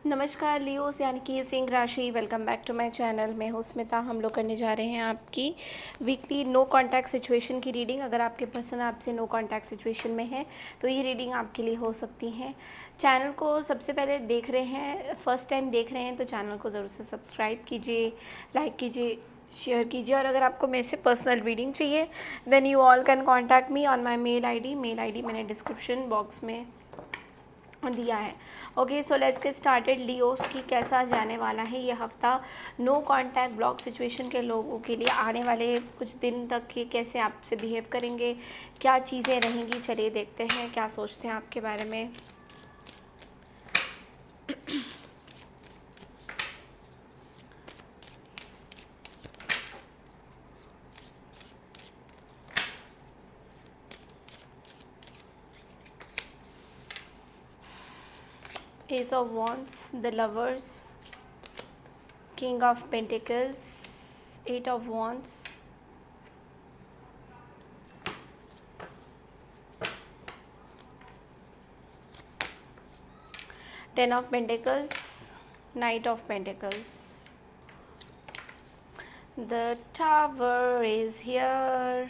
नमस्कार लियोस यानी कि सिंह राशि। Welcome back to my channel. मैं हूँ स्मिता। हम लोग करने जा रहे हैं आपकी वीकली नो कांटेक्ट सिचुएशन की रीडिंग। अगर आपके पर्सन आपसे नो कांटेक्ट सिचुएशन में है तो ये रीडिंग आपके लिए हो सकती है। चैनल को सबसे पहले देख रहे हैं, फर्स्ट टाइम देख रहे हैं तो चैनल को ज़रूर से सब्सक्राइब कीजिए, लाइक कीजिए, शेयर कीजिए। और अगर आपको मेरे से पर्सनल रीडिंग चाहिए then you all can contact me on my mail I D मैंने डिस्क्रिप्शन बॉक्स में दिया है। Okay, so let's get started. Leos की कैसा जाने वाला है ये हफ्ता नो कांटेक्ट ब्लॉक सिचुएशन के लोगों के लिए। आने वाले कुछ दिन तक ये कैसे आपसे बिहेव करेंगे, क्या चीज़ें रहेंगी, चलिए देखते हैं क्या सोचते हैं आपके बारे में। Ace of Wands, the Lovers, King of Pentacles, Eight of Wands, Ten of Pentacles, Knight of Pentacles. The Tower is here.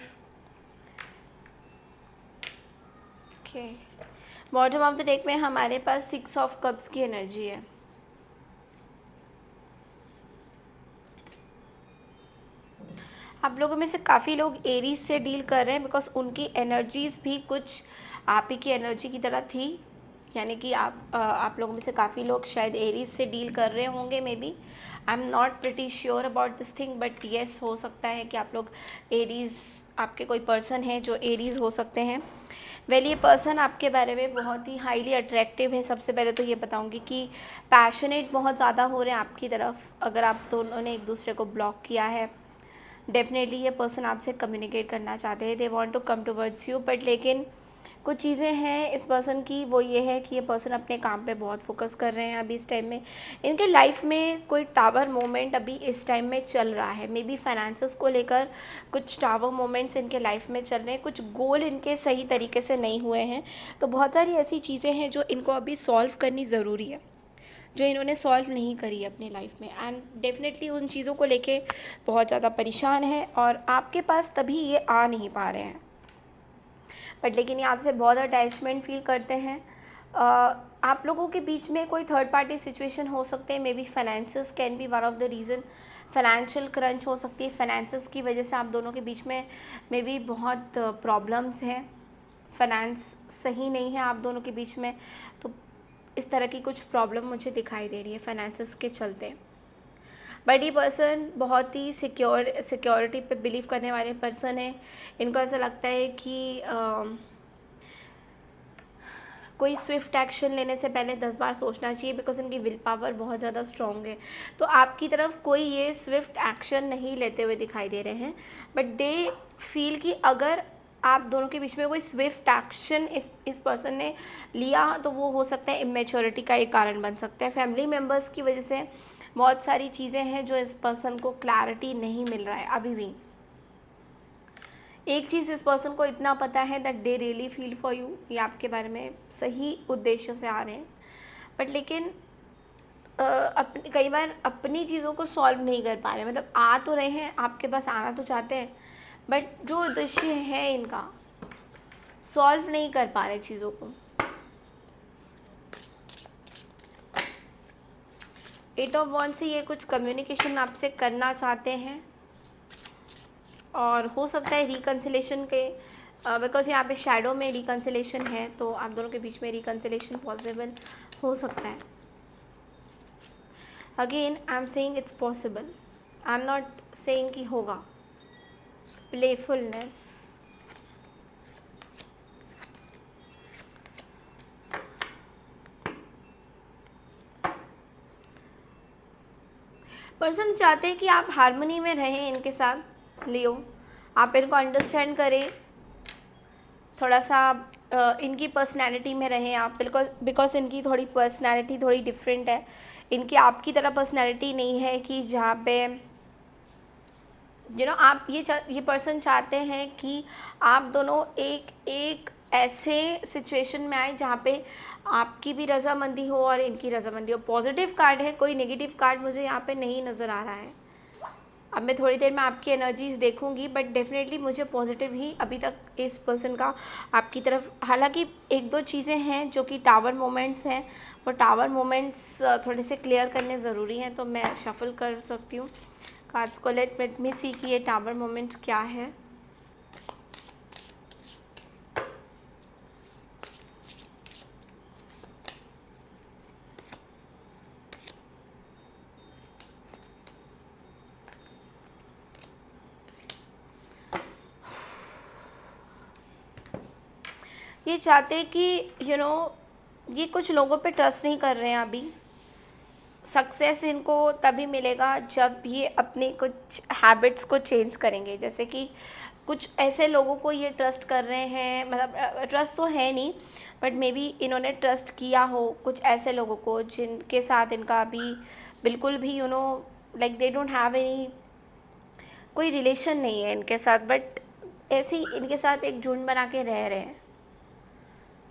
Okay. Bottom of the deck में हमारे पास 6 ऑफ कप्स की एनर्जी है। आप लोगों में से काफ़ी लोग एरीज से डील कर रहे हैं बिकॉज उनकी एनर्जीज भी कुछ आप ही की एनर्जी की तरह थी। यानी कि आप लोगों में से काफ़ी लोग शायद एरीज से डील कर रहे होंगे। Maybe I am not pretty sure about this thing, but yes हो सकता है कि आप लोग एरीज, आपके कोई पर्सन है जो एरीज हो सकते हैं। वेल, ये पर्सन आपके बारे में बहुत ही हाईली अट्रैक्टिव है। सबसे पहले तो ये बताऊंगी कि पैशनेट बहुत ज़्यादा हो रहे हैं आपकी तरफ। अगर आप दोनों ने एक दूसरे को ब्लॉक किया है, डेफिनेटली ये पर्सन आपसे कम्युनिकेट करना चाहते हैं, they want to come towards you. But लेकिन कुछ चीज़ें हैं इस पर्सन की, वो ये है कि ये पर्सन अपने काम पे बहुत फोकस कर रहे हैं अभी इस टाइम में। इनके लाइफ में कोई टावर मोमेंट अभी इस टाइम में चल रहा है। मे बी फाइनेंसेस को लेकर कुछ टावर मोमेंट्स इनके लाइफ में चल रहे हैं। कुछ गोल इनके सही तरीके से नहीं हुए हैं, तो बहुत सारी ऐसी चीज़ें हैं जो इनको अभी सॉल्व करनी ज़रूरी है, जो इन्होंने सॉल्व नहीं करी है अपनी लाइफ में। एंड डेफिनेटली उन चीज़ों को लेके बहुत ज़्यादा परेशान है और आपके पास तभी ये आ नहीं पा रहे हैं। बट लेकिन ये आपसे बहुत अटैचमेंट फील करते हैं। आप लोगों के बीच में कोई थर्ड पार्टी सिचुएशन हो सकते हैं। May be finances can be one of the reason. Financial crunch हो सकती है। फाइनेंसेस की वजह से आप दोनों के बीच में मे बी बहुत प्रॉब्लम्स हैं। फाइनेंस सही नहीं है आप दोनों के बीच में, तो इस तरह की कुछ प्रॉब्लम मुझे दिखाई दे रही है फाइनेंसेस के चलते। बट ये पर्सन बहुत ही सिक्योरिटी पे बिलीव करने वाले पर्सन है। इनको ऐसा लगता है कि कोई स्विफ्ट एक्शन लेने से पहले 10 बार सोचना चाहिए, बिकॉज इनकी विल पावर बहुत ज़्यादा स्ट्रॉन्ग है। तो आपकी तरफ कोई ये स्विफ्ट एक्शन नहीं लेते हुए दिखाई दे रहे हैं, बट दे फील कि अगर आप दोनों के बीच में कोई स्विफ्ट एक्शन इस पर्सन ने लिया तो वो हो सकता है इमेच्योरिटी का एक कारण बन सकता है। फैमिली मेम्बर्स की वजह से बहुत सारी चीज़ें हैं जो इस पर्सन को क्लैरिटी नहीं मिल रहा है अभी भी। एक चीज़ इस पर्सन को इतना पता है that they really feel for you, ये आपके बारे में सही उद्देश्य से आ रहे हैं। बट लेकिन कई बार अपनी चीज़ों को सॉल्व नहीं कर पा रहे। मतलब आ तो रहे हैं, आपके पास आना तो चाहते हैं, बट जो उद्देश्य है इनका सॉल्व नहीं कर पा रहे चीज़ों को। एट ऑफ वॉन्ड्स से ये कुछ कम्युनिकेशन आपसे करना चाहते हैं और हो सकता है रिकन्सिलेशन के, बिकॉज यहाँ पे शैडो में रिकन्सिलेशन है, तो आप दोनों के बीच में रिकन्सिलेशन पॉसिबल हो सकता है। Again I am saying it's possible, I am not saying कि होगा। प्लेफुलनेस, पर्सन चाहते हैं कि आप हार्मनी में रहें इनके साथ। लियो, आप इनको अंडरस्टैंड करें, थोड़ा सा इनकी पर्सनैलिटी में रहें आप, बिकॉज इनकी थोड़ी पर्सनैलिटी थोड़ी डिफरेंट है। इनकी आपकी तरह पर्सनैलिटी नहीं है कि जहाँ पे आप ये पर्सन चाहते हैं कि आप दोनों एक ऐसे सिचुएशन में आए जहाँ पे आपकी भी रज़ामंदी हो और इनकी रज़ामंदी हो। पॉजिटिव कार्ड है, कोई नेगेटिव कार्ड मुझे यहाँ पे नहीं नज़र आ रहा है। अब मैं थोड़ी देर में आपकी एनर्जीज़ देखूंगी, बट डेफिनेटली मुझे पॉजिटिव ही अभी तक इस पर्सन का आपकी तरफ। हालांकि एक दो चीज़ें हैं जो कि टावर मोमेंट्स हैं, वो टावर मोमेंट्स थोड़े से क्लियर करने ज़रूरी हैं, तो मैं शफल कर सकती हूँ कार्ड्स को। लेट मी सी कि ये टावर मोमेंट क्या है। ये चाहते हैं कि ये कुछ लोगों पे ट्रस्ट नहीं कर रहे हैं अभी। सक्सेस इनको तभी मिलेगा जब ये अपनी कुछ हैबिट्स को चेंज करेंगे। जैसे कि कुछ ऐसे लोगों को ये ट्रस्ट कर रहे हैं, मतलब ट्रस्ट तो है नहीं, बट मे बी इन्होंने ट्रस्ट किया हो कुछ ऐसे लोगों को जिनके साथ इनका अभी बिल्कुल भी like they don't have any, कोई रिलेशन नहीं है इनके साथ, बट ऐसे ही इनके साथ एक झुंड बना के रह रहे हैं।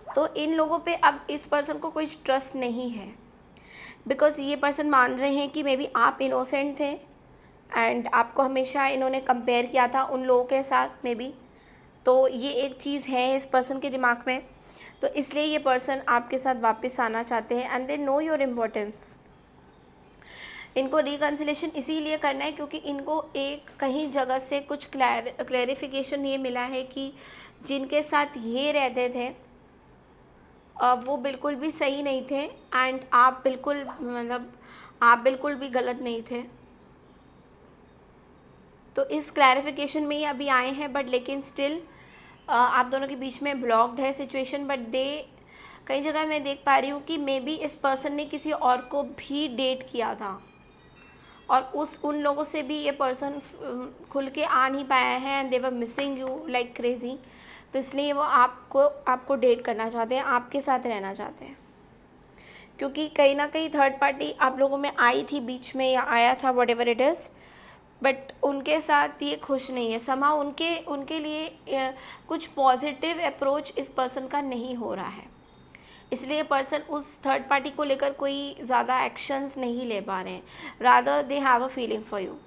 तो इन लोगों पे अब इस पर्सन को कोई ट्रस्ट नहीं है, बिकॉज़ ये पर्सन मान रहे हैं कि मे बी आप इनोसेंट थे एंड आपको हमेशा इन्होंने कंपेयर किया था उन लोगों के साथ मे बी। तो ये एक चीज़ है इस पर्सन के दिमाग में, तो इसलिए ये पर्सन आपके साथ वापस आना चाहते हैं and they know your importance. इनको रिकन्सिलेशन इसीलिए करना है क्योंकि इनको एक कहीं जगह से कुछ क्लैरिफिकेशन ये मिला है कि जिनके साथ ये रहते थे वो बिल्कुल भी सही नहीं थे एंड आप बिल्कुल भी गलत नहीं थे। तो इस क्लैरिफिकेशन में ही अभी आए हैं, बट लेकिन स्टिल आप दोनों के बीच में ब्लॉक्ड है सिचुएशन। बट कई जगह मैं देख पा रही हूँ कि मे बी इस पर्सन ने किसी और को भी डेट किया था और उन लोगों से भी ये पर्सन खुल के आ नहीं पाया है and they were missing you like crazy. तो इसलिए वो आपको डेट करना चाहते हैं, आपके साथ रहना चाहते हैं, क्योंकि कहीं ना कहीं थर्ड पार्टी आप लोगों में आई थी बीच में या आया था, what ever it is, but उनके साथ ये खुश नहीं है। समा उनके लिए कुछ पॉजिटिव अप्रोच इस पर्सन का नहीं हो रहा है, इसलिए पर्सन उस थर्ड पार्टी को लेकर कोई ज़्यादा एक्शंस नहीं ले पा रहे हैं, rather they have a feeling for you.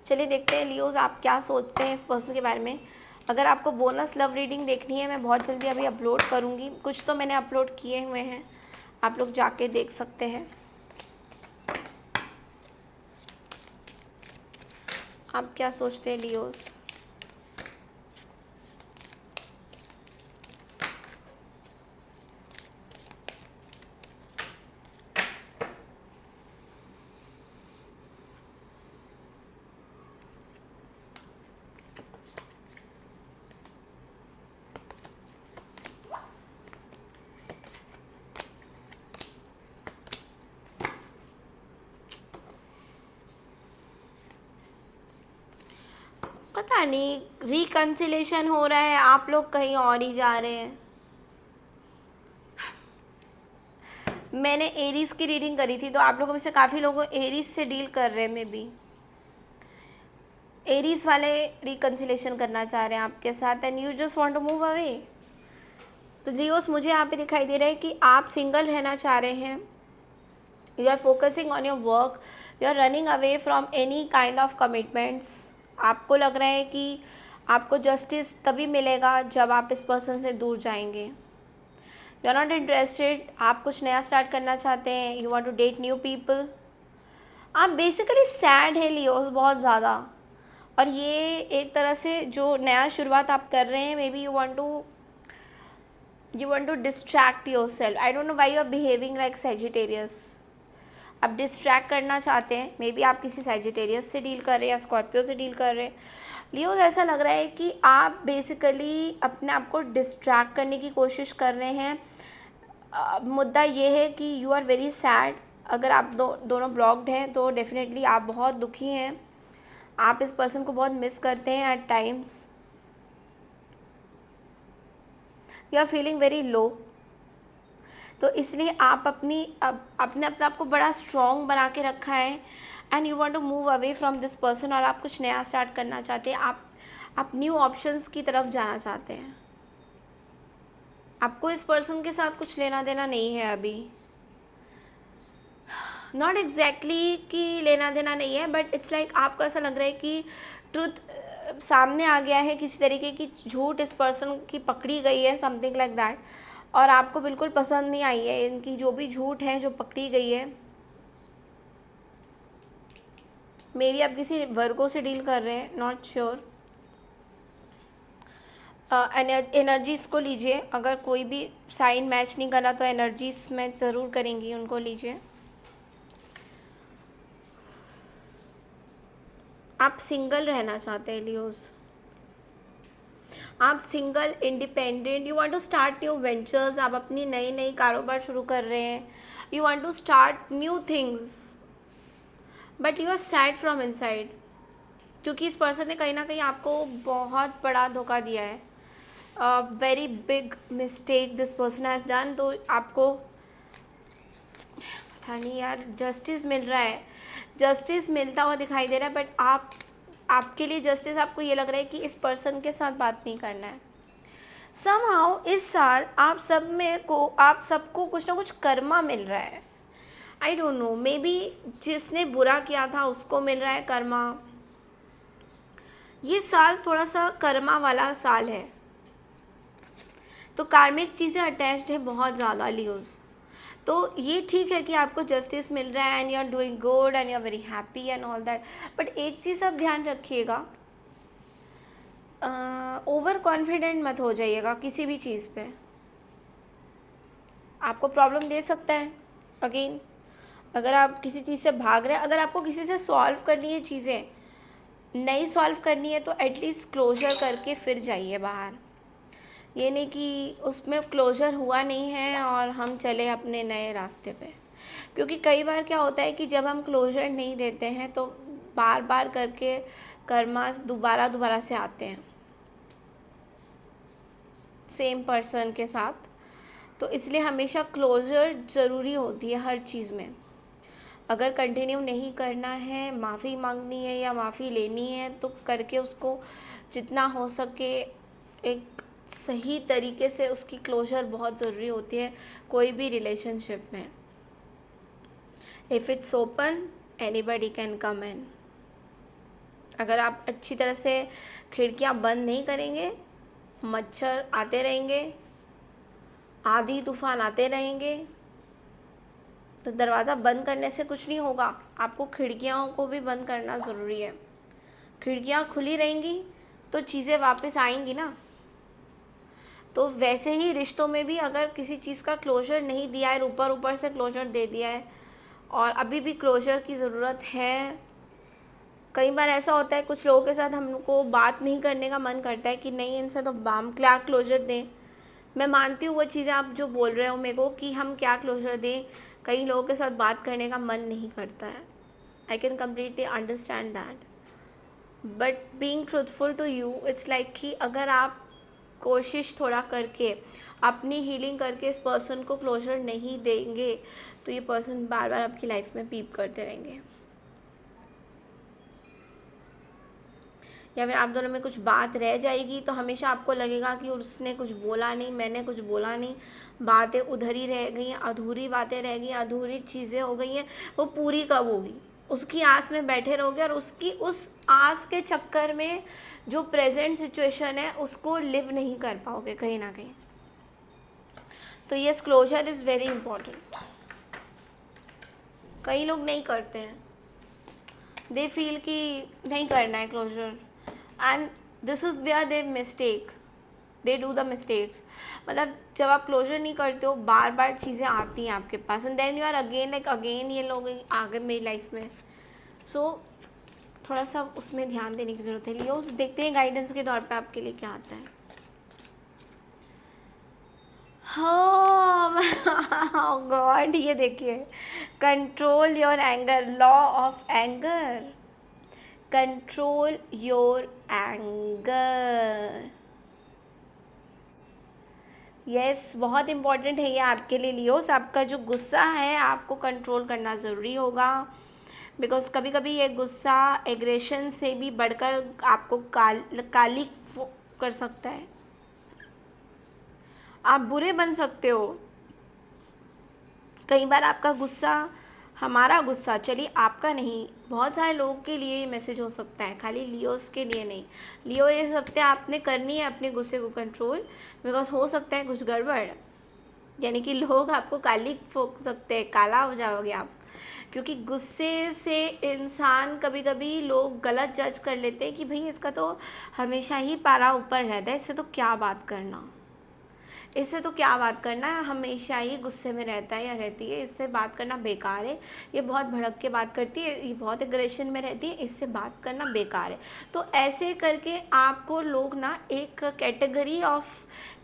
चलिए देखते हैं लियोज आप क्या सोचते हैं इस पर्सन के बारे में। अगर आपको बोनस लव रीडिंग देखनी है मैं बहुत जल्दी अभी अपलोड करूँगी, कुछ तो मैंने अपलोड किए हुए हैं, आप लोग जाके देख सकते हैं। आप क्या सोचते हैं लियोज? पता नहीं रिकन्सिलेशन हो रहा है, आप लोग कहीं और ही जा रहे हैं। मैंने एरीज की रीडिंग करी थी तो आप लोगों में से काफ़ी लोग एरीज से डील कर रहे हैं, मे बी एरीज वाले रिकन्सिलेशन करना चाह रहे हैं आपके साथ and you just want to move away. तो लियोस मुझे यहाँ पे दिखाई दे रहा है कि आप सिंगल रहना चाह रहे हैं, you are focusing on your work, you are running away from any kind of commitments. आपको लग रहा है कि आपको जस्टिस तभी मिलेगा जब आप इस पर्सन से दूर जाएंगे। यू आर नॉट इंटरेस्टेड, आप कुछ नया स्टार्ट करना चाहते हैं, you want to date new people. आप बेसिकली सैड है लियोस बहुत ज़्यादा, और ये एक तरह से जो नया शुरुआत आप कर रहे हैं, maybe you want to distract yourself. I don't know why you are behaving like Sagittarius. आप डिस्ट्रैक्ट करना चाहते हैं, मे बी आप किसी सैजिटेरियस से डील कर रहे हैं या स्कॉर्पियो से डील कर रहे हैं। लियोस ऐसा लग रहा है कि आप बेसिकली अपने आप को डिस्ट्रैक्ट करने की कोशिश कर रहे हैं। मुद्दा ये है कि यू आर वेरी सैड। अगर आप दोनों ब्लॉक्ड हैं तो डेफिनेटली आप बहुत दुखी हैं, आप इस पर्सन को बहुत मिस करते हैं at times, you are feeling very low. तो इसलिए आप अपने आप को बड़ा स्ट्रॉन्ग बना के रखा है and you want to move away from this person, और आप कुछ नया स्टार्ट करना चाहते हैं, आप न्यू ऑप्शंस की तरफ जाना चाहते हैं। आपको इस पर्सन के साथ कुछ लेना देना नहीं है अभी, नॉट एग्जैक्टली कि लेना देना नहीं है, बट इट्स लाइक आपको ऐसा लग रहा है कि ट्रुथ सामने आ गया है, किसी तरीके की झूठ इस पर्सन की पकड़ी गई है, समथिंग लाइक दैट, और आपको बिल्कुल पसंद नहीं आई है इनकी जो भी झूठ है जो पकड़ी गई है। मे बी आप किसी वर्गों से डील कर रहे हैं, नॉट श्योर। एनर्जीज को लीजिए, अगर कोई भी साइन मैच नहीं करा तो एनर्जीज मैच ज़रूर करेंगी, उनको लीजिए। आप सिंगल रहना चाहते हैं लियोज, आप single independent, you want to start new ventures, आप अपनी नई नई कारोबार शुरू कर रहे हैं, you want to start new things, but you are sad from inside, क्योंकि इस पर्सन ने कहीं ना कहीं आपको बहुत बड़ा धोखा दिया है, very big mistake this person has done. तो आपको पता नहीं यार, जस्टिस मिल रहा है, जस्टिस मिलता हुआ दिखाई दे रहा है, बट आपके लिए जस्टिस आपको ये लग रहा है कि इस पर्सन के साथ बात नहीं करना है। समहाउ इस साल आप सबको कुछ ना कुछ कर्मा मिल रहा है, आई डोंट नो, मे बी जिसने बुरा किया था उसको मिल रहा है कर्मा। ये साल थोड़ा सा कर्मा वाला साल है, तो कार्मिक चीज़ें अटैच्ड है बहुत ज़्यादा लियोज। तो ये ठीक है कि आपको जस्टिस मिल रहा है and you are doing good and you are very happy and all that, but एक चीज़ आप ध्यान रखिएगा, ओवर कॉन्फिडेंट मत हो जाइएगा किसी भी चीज़ पे, आपको प्रॉब्लम दे सकता है। अगेन, अगर आप किसी चीज़ से भाग रहे हैं, अगर आपको किसी से सॉल्व करनी है चीज़ें, नहीं सॉल्व करनी है तो एटलीस्ट क्लोजर करके फिर जाइए बाहर। ये नहीं कि उसमें क्लोजर हुआ नहीं है और हम चले अपने नए रास्ते पे, क्योंकि कई बार क्या होता है कि जब हम क्लोजर नहीं देते हैं तो बार बार करके कर्मा दोबारा से आते हैं सेम पर्सन के साथ। तो इसलिए हमेशा क्लोजर ज़रूरी होती है हर चीज़ में। अगर कंटिन्यू नहीं करना है, माफ़ी मांगनी है या माफ़ी लेनी है, तो करके उसको जितना हो सके एक सही तरीके से उसकी क्लोजर बहुत ज़रूरी होती है कोई भी रिलेशनशिप में। If it's open anybody can come in. अगर आप अच्छी तरह से खिड़कियां बंद नहीं करेंगे, मच्छर आते रहेंगे, आंधी तूफान आते रहेंगे, तो दरवाज़ा बंद करने से कुछ नहीं होगा, आपको खिड़कियों को भी बंद करना ज़रूरी है। खिड़कियां खुली रहेंगी तो चीज़ें वापस आएंगी ना। तो वैसे ही रिश्तों में भी अगर किसी चीज़ का क्लोजर नहीं दिया है, ऊपर से क्लोजर दे दिया है और अभी भी क्लोजर की ज़रूरत है। कई बार ऐसा होता है कुछ लोगों के साथ हमको बात नहीं करने का मन करता है कि नहीं, इनसे तो हम क्या क्लोजर दें। मैं मानती हूँ वो चीज़ें आप जो बोल रहे हो मेरे को कि हम क्या क्लोजर दें, कई लोगों के साथ बात करने का मन नहीं करता है। I can completely understand that, but being truthful to you, it's like कि अगर आप कोशिश थोड़ा करके अपनी हीलिंग करके इस पर्सन को क्लोजर नहीं देंगे तो ये पर्सन बार बार आपकी लाइफ में पीप करते रहेंगे, या फिर आप दोनों में कुछ बात रह जाएगी तो हमेशा आपको लगेगा कि उसने कुछ बोला नहीं, मैंने कुछ बोला नहीं, बातें उधर ही रह गई हैं, अधूरी बातें रह गई हैं, अधूरी चीज़ें हो गई हैं, वो पूरी कब होगी उसकी आस में बैठे रहोगे और उसकी उस आस के चक्कर में जो प्रेजेंट सिचुएशन है उसको लिव नहीं कर पाओगे कहीं ना कहीं। तो yes, closure is very important. कई लोग नहीं करते हैं, दे फील कि नहीं करना है closure, and this is where they mistake, they do the mistakes. मतलब जब आप क्लोजर नहीं करते हो, बार बार चीज़ें आती हैं आपके पास and then you are again like again ये लोग आ गए मेरी लाइफ में। सो थोड़ा सा उसमें ध्यान देने की ज़रूरत है। लियो, देखते हैं गाइडेंस के तौर पे आपके लिए क्या आता है। हाँ गॉड, ये देखिए, control your anger, law of anger, control your anger. Yes, बहुत इम्पॉर्टेंट है ये आपके लिए लियोस। आपका जो गुस्सा है आपको कंट्रोल करना ज़रूरी होगा, बिकॉज कभी कभी ये गुस्सा एग्रेशन से भी बढ़कर आपको काली कर सकता है। आप बुरे बन सकते हो। कई बार आपका गुस्सा, हमारा गुस्सा, चलिए आपका नहीं, बहुत सारे लोगों के लिए मैसेज हो सकता है, खाली लियोस के लिए नहीं। लियो ये सकते हैं आपने करनी है अपने गुस्से को कंट्रोल, बिकॉज हो सकता है कुछ गड़बड़, यानी कि लोग आपको काली ठोक सकते हैं, काला हो जाओगे आप। क्योंकि गुस्से से इंसान, कभी कभी लोग गलत जज कर लेते हैं कि भाई इसका तो हमेशा ही पारा ऊपर रहता है, इससे तो क्या बात करना, इससे तो क्या बात करना है, हमेशा ही गुस्से में रहता है या रहती है, इससे बात करना बेकार है, ये बहुत भड़क के बात करती है, ये बहुत एग्रेशन में रहती है, इससे बात करना बेकार है। तो ऐसे करके आपको लोग ना एक कैटेगरी ऑफ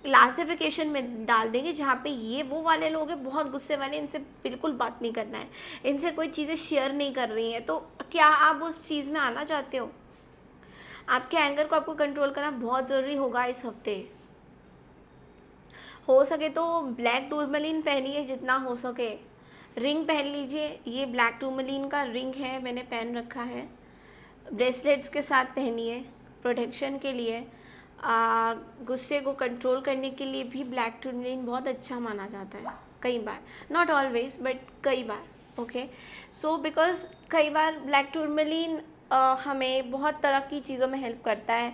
क्लासिफिकेशन में डाल देंगे, जहाँ पे ये वो वाले लोग हैं बहुत गुस्से वाले, इनसे बिल्कुल बात नहीं करना है, इनसे कोई चीज़ें शेयर नहीं कर रही हैं। तो क्या आप उस चीज़ में आना चाहते हो? आपके एंगर को आपको कंट्रोल करना बहुत ज़रूरी होगा इस हफ्ते। हो सके तो ब्लैक टूरमलिन पहनिए जितना हो सके, रिंग पहन लीजिए, ये ब्लैक टूरमलिन का रिंग है, मैंने पहन रखा है। ब्रेसलेट्स के साथ पहनिए प्रोटेक्शन के लिए। गुस्से को कंट्रोल करने के लिए भी ब्लैक टूरमलिन बहुत अच्छा माना जाता है कई बार, नॉट ऑलवेज बट कई बार। ओके, सो बिकॉज कई बार ब्लैक टूरमलिन हमें बहुत तरह की चीज़ों में हेल्प करता है,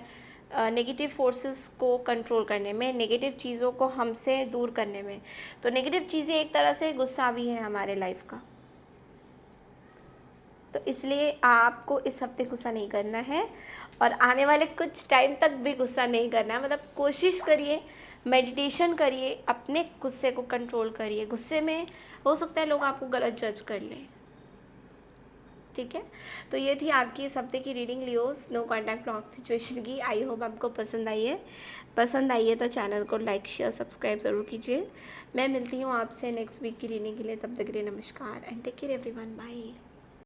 नेगेटिव फोर्सेस को कंट्रोल करने में, नेगेटिव चीज़ों को हमसे दूर करने में। तो नेगेटिव चीज़ें एक तरह से गुस्सा भी है हमारे लाइफ का। तो इसलिए आपको इस हफ्ते गुस्सा नहीं करना है, और आने वाले कुछ टाइम तक भी गुस्सा नहीं करना है। मतलब कोशिश करिए, मेडिटेशन करिए, अपने गुस्से को कंट्रोल करिए। गुस्से में हो सकता है लोग आपको गलत जज कर लें, ठीक है। तो ये थी आपकी इस हफ्ते की reading Leos no contact block situation की। आई होप आपको पसंद आई है। पसंद आई है तो चैनल को लाइक शेयर सब्सक्राइब ज़रूर कीजिए। मैं मिलती हूँ आपसे नेक्स्ट वीक की रीडिंग के लिए, तब तक के लिए नमस्कार and take care everyone, bye.